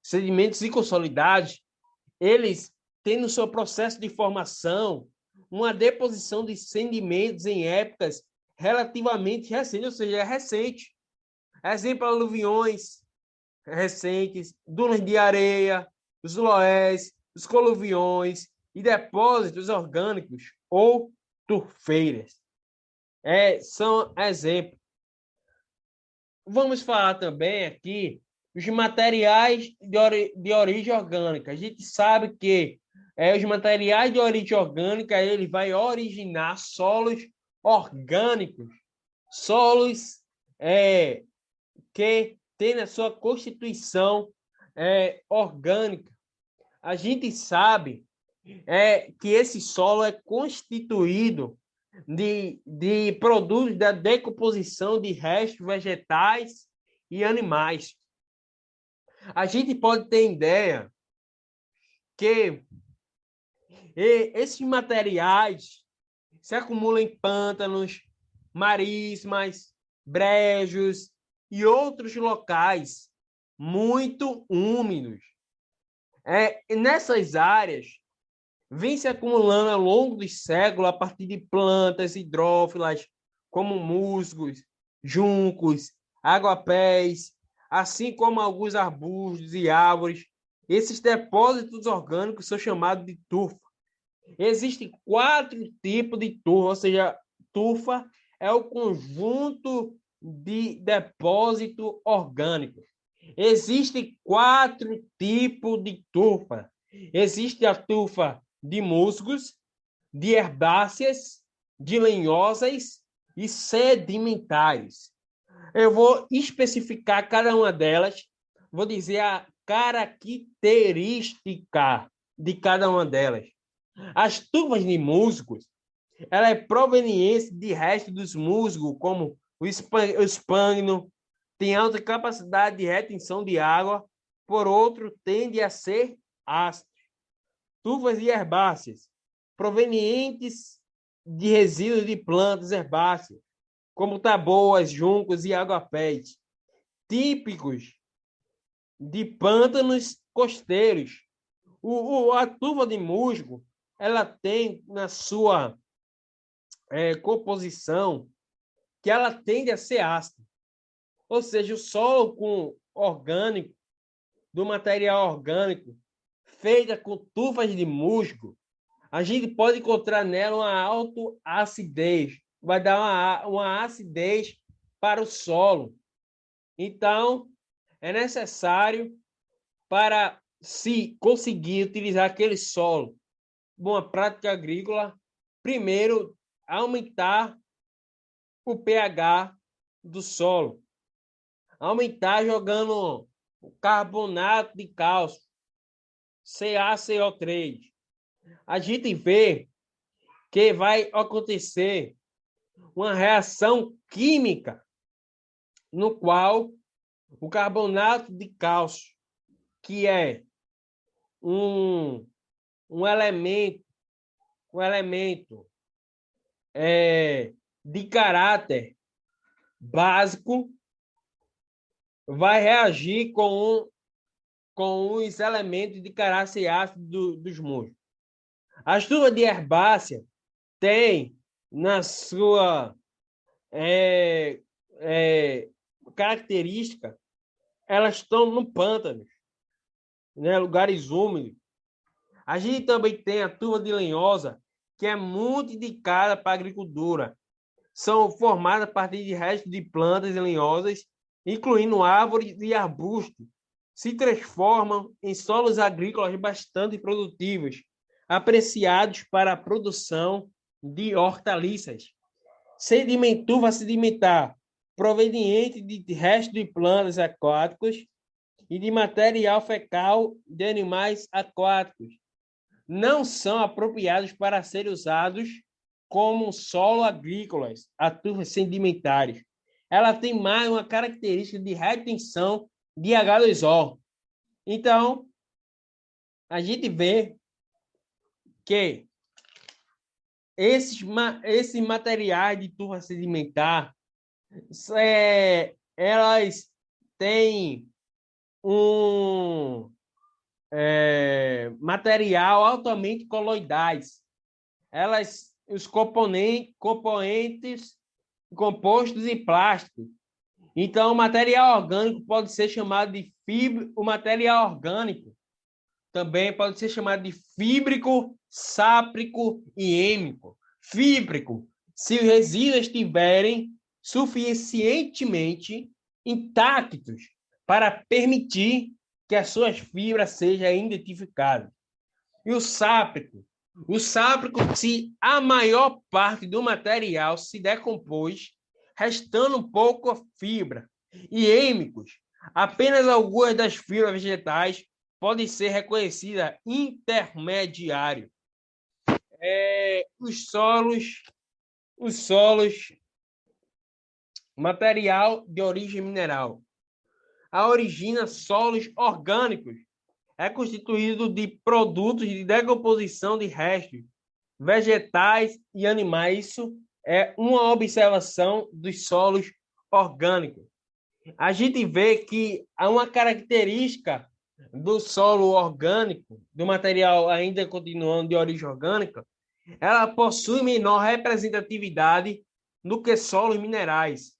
sedimentos inconsolidados, eles têm no seu processo de formação uma deposição de sedimentos em épocas relativamente recentes, ou seja, é recente. Exemplo, aluviões recentes, dunas de areia, os loés, os coluviões e depósitos orgânicos ou turfeiras. São exemplos. Vamos falar também aqui dos materiais de origem orgânica. A gente sabe que os materiais de origem orgânica, ele vai originar solos orgânicos, solos que têm na sua constituição orgânica. A gente sabe que esse solo é constituído de produtos da decomposição de restos vegetais e animais. A gente pode ter ideia que esses materiais se acumulam em pântanos, marismas, brejos e outros locais muito úmidos. Nessas áreas, vem se acumulando ao longo dos séculos a partir de plantas hidrófilas, como musgos, juncos, aguapés, assim como alguns arbustos e árvores. Esses depósitos orgânicos são chamados de turfa. Existem 4 tipos de turfa, ou seja, turfa é o conjunto de depósito orgânico. Existem 4 tipos de turfa. Existe a turfa de musgos, de herbáceas, de lenhosas e sedimentares. Eu vou especificar cada uma delas, vou dizer a característica de cada uma delas. As tufas de musgos, ela é proveniente de restos dos musgos, como o espângano, tem alta capacidade de retenção de água, por outro, tende a ser ácido. Tufas de herbáceas, provenientes de resíduos de plantas herbáceas, como taboas, juncos e aguapés, típicos de pântanos costeiros. A tufa de musgo, ela tem na sua composição que ela tende a ser ácida. Ou seja, o solo orgânico, do material orgânico, feita com tufas de musgo, a gente pode encontrar nela uma autoacidez, vai dar uma acidez para o solo. Então, é necessário, para se conseguir utilizar aquele solo, uma prática agrícola, primeiro, aumentar o pH do solo. Aumentar jogando o carbonato de cálcio, CaCO3. A gente vê que vai acontecer uma reação química no qual o carbonato de cálcio, que é um elemento de caráter básico, vai reagir com os elementos de caráter ácido dos musgos. A tufa de herbácea tem na sua característica, elas estão no pântano, né, lugares úmidos. A gente também tem a tufa de lenhosa, que é muito indicada para a agricultura. São formadas a partir de restos de plantas lenhosas, incluindo árvores e arbustos. Se transformam em solos agrícolas bastante produtivos, apreciados para a produção de hortaliças. Tufa sedimentar, proveniente de restos de plantas aquáticos e de material fecal de animais aquáticos. Não são apropriados para serem usados como solo agrícolas, a tufas sedimentares. Ela tem mais uma característica de retenção de H2O. Então, a gente vê que esses materiais de tufa sedimentar, elas têm um material altamente coloidais. Os componentes compostos de plástico. Então, o material orgânico pode ser chamado de o material orgânico também pode ser chamado de fíbrico, sáprico e êmico. Fíbrico, se os resíduos estiverem suficientemente intactos para permitir que as suas fibras sejam identificadas. E o sáprico? O sáprico, se a maior parte do material se decompôs, restando pouco fibra e êmicos, apenas algumas das fibras vegetais podem ser reconhecidas intermediário. Os solos, material de origem mineral. A origina solos orgânicos é constituído de produtos de decomposição de restos vegetais e animais. Isso é uma observação dos solos orgânicos. A gente vê que há uma característica do solo orgânico, do material ainda continuando de origem orgânica, ela possui menor representatividade do que solos minerais.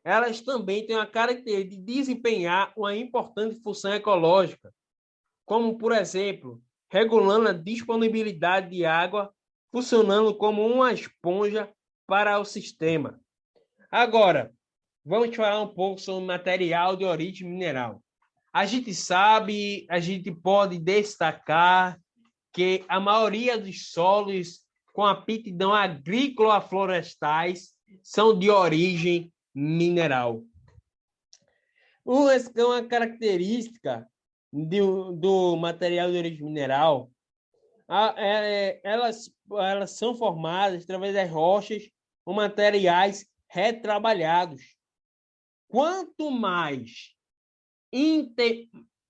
Elas também têm a característica de desempenhar uma importante função ecológica, como, por exemplo, regulando a disponibilidade de água, funcionando como uma esponja para o sistema. Agora, vamos falar um pouco sobre material de origem mineral. A gente pode destacar que a maioria dos solos com aptidão agrícola florestais são de origem mineral. Uma característica do material de origem mineral, elas são formadas através das rochas ou materiais retrabalhados. Quanto mais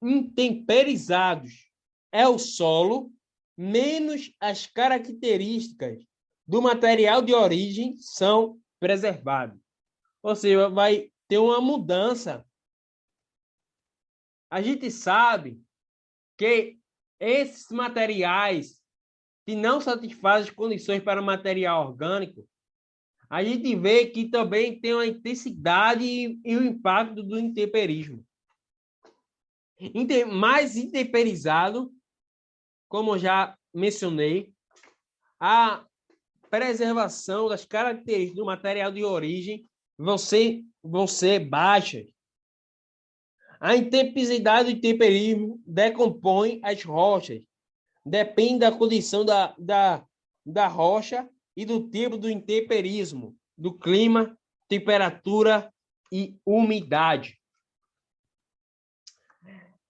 intemperizados é o solo, menos as características do material de origem são preservadas. Ou seja, vai ter uma mudança. A gente sabe que esses materiais que não satisfazem as condições para o material orgânico, a gente vê que também tem uma intensidade e o impacto do intemperismo. Mais intemperizado, como já mencionei, a preservação das características do material de origem vão ser baixas. A intensidade do temperismo decompõe as rochas. Depende da condição da rocha e do tipo do intemperismo, do clima, temperatura e umidade.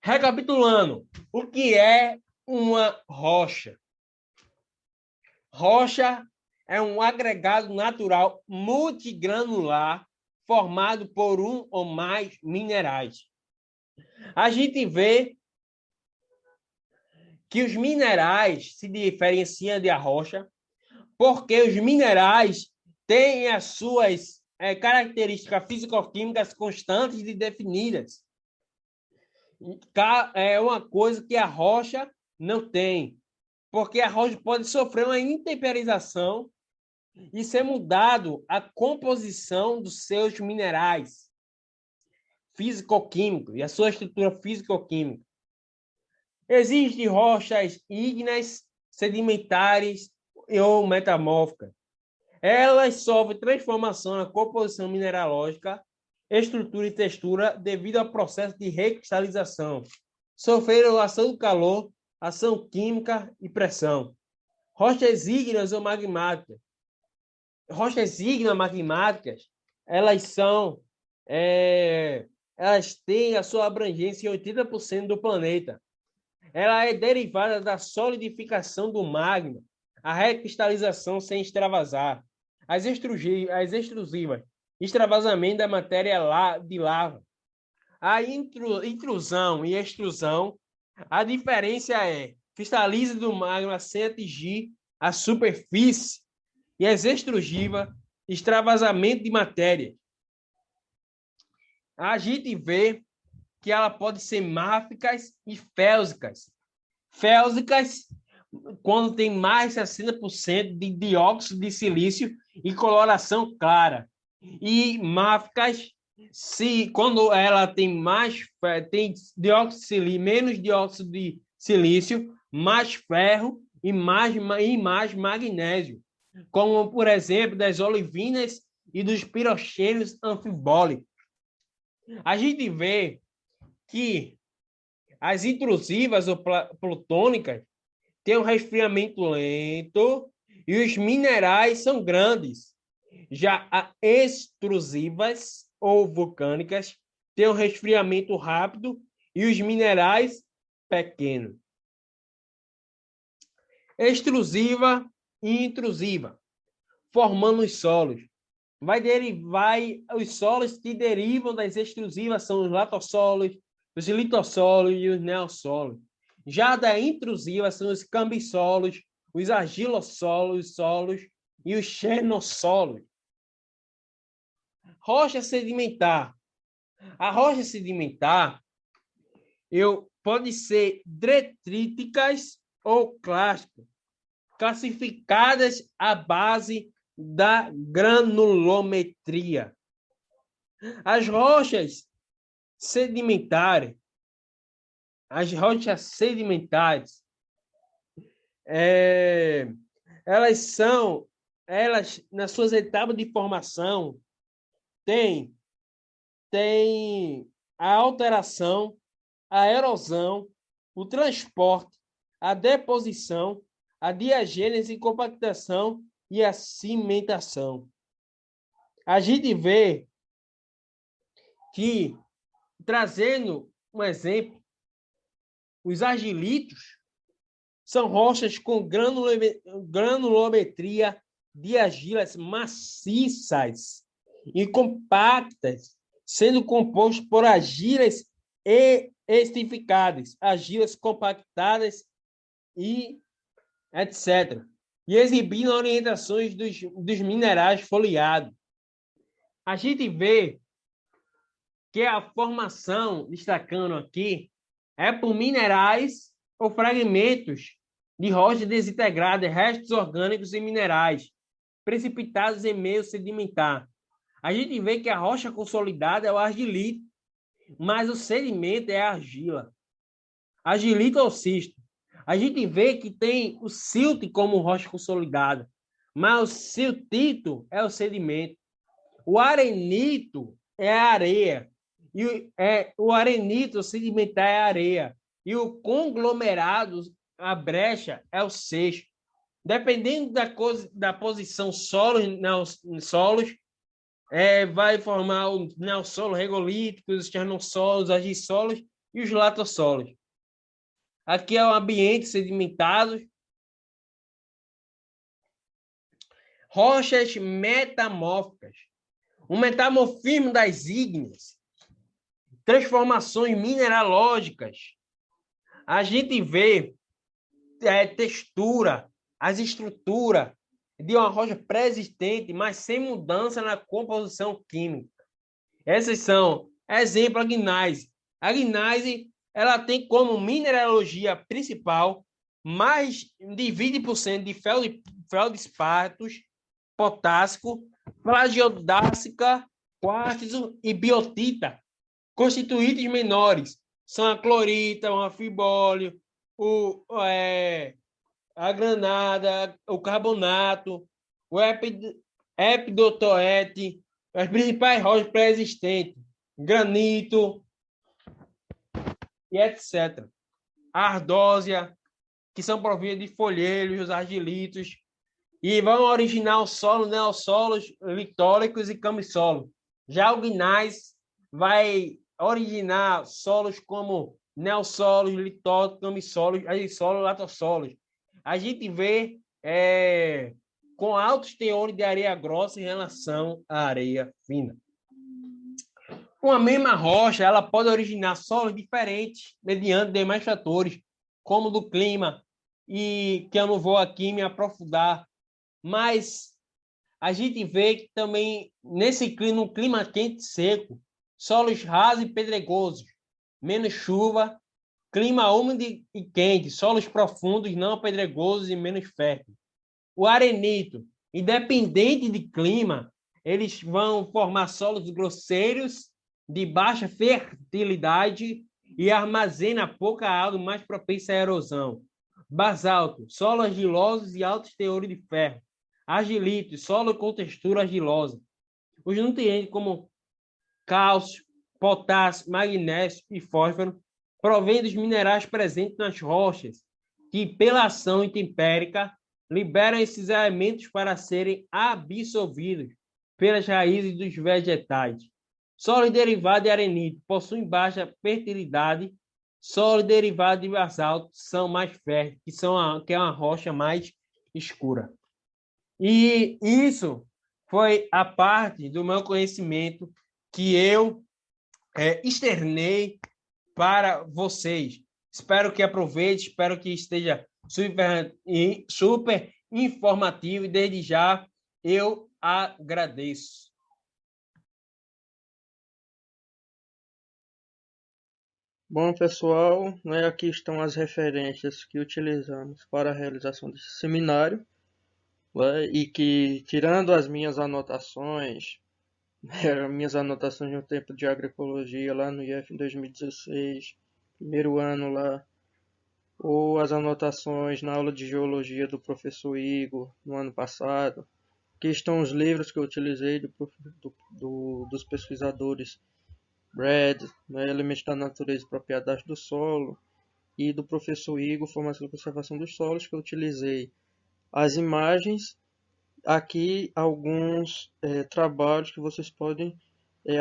Recapitulando, o que é uma rocha? Rocha é um agregado natural multigranular formado por um ou mais minerais. A gente vê que os minerais se diferenciam da rocha porque os minerais têm as suas características físico-químicas constantes e definidas. É uma coisa que a rocha não tem, porque a rocha pode sofrer uma intemperização e ser mudado a composição dos seus minerais físico-químicos e a sua estrutura físico-química. Existem rochas ígneas, sedimentares ou metamórficas. Elas sofrem transformação na composição mineralógica, estrutura e textura devido ao processo de recristalização. Sofreram ação do calor, ação química e pressão. Rochas ígneas ou magmáticas. Rochas ígneas magmáticas, elas têm a sua abrangência em 80% do planeta. Ela é derivada da solidificação do magma, a recristalização sem extravasar, as extrusivas, extravasamento da matéria de lava. A intrusão e extrusão, a diferença é cristaliza do magma sem atingir a superfície, e as extrusivas, extravasamento de matéria. A gente vê que ela pode ser máficas e félsicas. Félsicas, quando tem mais de 60% de dióxido de silício e coloração clara. E máficas, quando ela tem dióxido de silício, menos dióxido de silício, mais ferro e mais magnésio, como, por exemplo, das olivinas e dos piroxênios anfibólicos. A gente vê que as intrusivas ou plutônicas têm um resfriamento lento e os minerais são grandes. Já as extrusivas ou vulcânicas têm um resfriamento rápido e os minerais pequenos. Extrusiva e intrusiva, formando os solos. Os solos que derivam das extrusivas são os latossolos, os litossolos e os neossolos. Já da intrusiva são os cambissolos, os argilossolos e os xenossolos. Rocha sedimentar. A rocha sedimentar pode ser detríticas ou clásticas, classificadas à base da granulometria. As rochas sedimentares, elas nas suas etapas de formação têm a alteração, a erosão, o transporte, a deposição, a diagênese e compactação e a cimentação. A gente vê que, trazendo um exemplo, os argilitos são rochas com granulometria de argilas maciças e compactas, sendo compostos por argilas estrificadas, argilas compactadas e etc. E exibindo orientações dos minerais foliados. A gente vê que a formação, destacando aqui, é por minerais ou fragmentos de rocha desintegrada, restos orgânicos e minerais, precipitados em meio sedimentar. A gente vê que a rocha consolidada é o argilito, mas o sedimento é a argila. Argilito ou cisto. A gente vê que tem o silt como rocha consolidada, mas o siltito é o sedimento. O arenito é a areia. O arenito sedimentar é a areia. E o conglomerado, a brecha, é o seixo. Dependendo da posição solos, vai formar o neossolo regolítico, os esternossolos, os agissolos e os latossolos. Aqui é o ambiente sedimentado. Rochas metamórficas. O metamorfismo das ígneas. Transformações mineralógicas. A gente vê textura, as estruturas de uma rocha pré-existente, mas sem mudança na composição química. Essas são, exemplo, a gneiss. A gneiss, ela tem como mineralogia principal mais de 20% de feldspatos, potássico, plagiodásica, quartzo e biotita. Constituintes menores são a clorita, o anfibólio, a granada, o carbonato, o epidotoete, as principais rochas pré-existentes, granito e etc. A ardósia, que são provindas de folheiros, os argilitos, e vão originar o solo, neossolos, litóricos e cambissolos. Já o gneiss vai originar solos como neossolos, litóricos, cambissolos, agissolos, latossolos. A gente vê com altos teores de areia grossa em relação à areia fina. Uma mesma rocha ela pode originar solos diferentes mediante demais fatores, como do clima, e que eu não vou aqui me aprofundar, mas a gente vê que também no clima quente e seco, solos rasos e pedregosos, menos chuva, clima úmido e quente, solos profundos, não pedregosos e menos férteis. O arenito, independente de clima, eles vão formar solos grosseiros, de baixa fertilidade e armazena pouca água, mais propensa à erosão. Basalto, solo argilosos e altos teores de ferro. Argilito, solo com textura argilosa. Os nutrientes como cálcio, potássio, magnésio e fósforo provêm dos minerais presentes nas rochas que, pela ação intempérica, liberam esses elementos para serem absorvidos pelas raízes dos vegetais. Solo derivado de arenito possuem baixa fertilidade. Solo derivado de basalto são mais férteis, que é uma rocha mais escura. E isso foi a parte do meu conhecimento que eu externei para vocês. Espero que aproveite, espero que esteja super informativo e desde já eu agradeço. Bom, pessoal, né, aqui estão as referências que utilizamos para a realização desse seminário, né, e que, tirando as minhas anotações, minhas anotações no tempo de agroecologia lá no IF em 2016, primeiro ano lá, ou as anotações na aula de geologia do professor Igor no ano passado. Aqui estão os livros que eu utilizei dos pesquisadores Brad, né, Elementos da Natureza e Propriedades do Solo, e do professor Igor, Formação e Conservação dos Solos, que eu utilizei as imagens. Aqui alguns trabalhos que vocês podem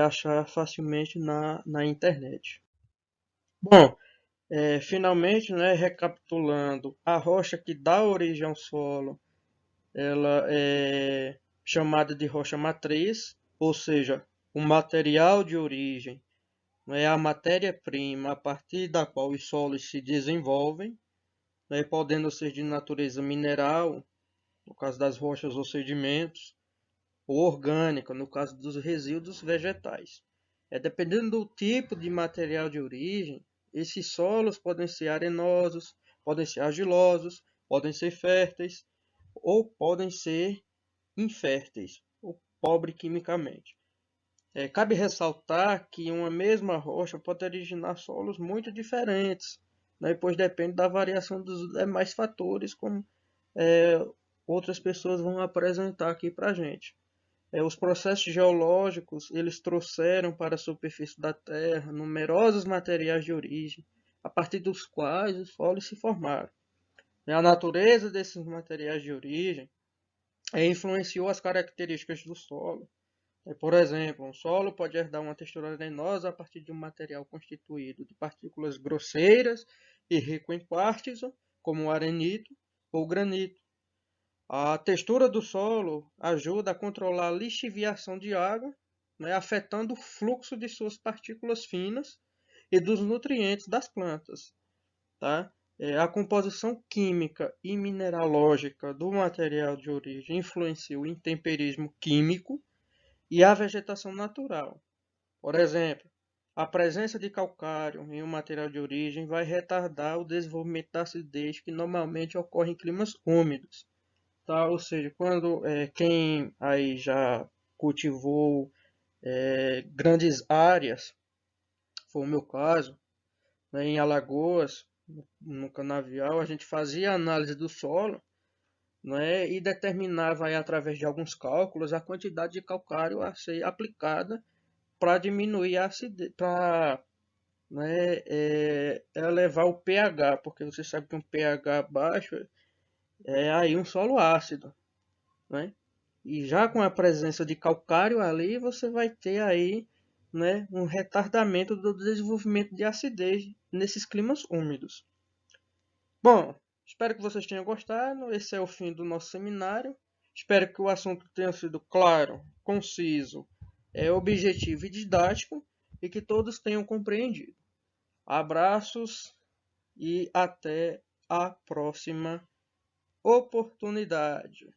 achar facilmente na internet. Bom, finalmente, né, recapitulando, a rocha que dá origem ao solo, ela é chamada de rocha matriz, ou seja, o material de origem, né, a matéria-prima a partir da qual os solos se desenvolvem, né, podendo ser de natureza mineral, no caso das rochas ou sedimentos, ou orgânica, no caso dos resíduos vegetais. Dependendo do tipo de material de origem, esses solos podem ser arenosos, podem ser argilosos, podem ser férteis ou podem ser inférteis, ou pobre quimicamente. Cabe ressaltar que uma mesma rocha pode originar solos muito diferentes, né, pois depende da variação dos demais fatores, como outras pessoas vão apresentar aqui para a gente. Os processos geológicos eles trouxeram para a superfície da Terra numerosos materiais de origem, a partir dos quais os solos se formaram. A natureza desses materiais de origem influenciou as características do solo. Por exemplo, um solo pode herdar uma textura arenosa a partir de um material constituído de partículas grosseiras e rico em quartzo, como o arenito ou o granito. A textura do solo ajuda a controlar a lixiviação de água, né, afetando o fluxo de suas partículas finas e dos nutrientes das plantas. Tá? A composição química e mineralógica do material de origem influencia o intemperismo químico e a vegetação natural. Por exemplo, a presença de calcário em um material de origem vai retardar o desenvolvimento da acidez que normalmente ocorre em climas úmidos. Tá? Ou seja, quando quem aí já cultivou grandes áreas, foi o meu caso, né, em Alagoas, no canavial, a gente fazia análise do solo, né, e determinava aí, através de alguns cálculos a quantidade de calcário a ser aplicada para diminuir a acidez, para né, elevar o pH, porque você sabe que um pH baixo é aí um solo ácido, né? E já com a presença de calcário ali, você vai ter aí, né, um retardamento do desenvolvimento de acidez nesses climas úmidos. Bom, espero que vocês tenham gostado. Esse é o fim do nosso seminário. Espero que o assunto tenha sido claro, conciso, objetivo e didático e que todos tenham compreendido. Abraços e até a próxima oportunidade.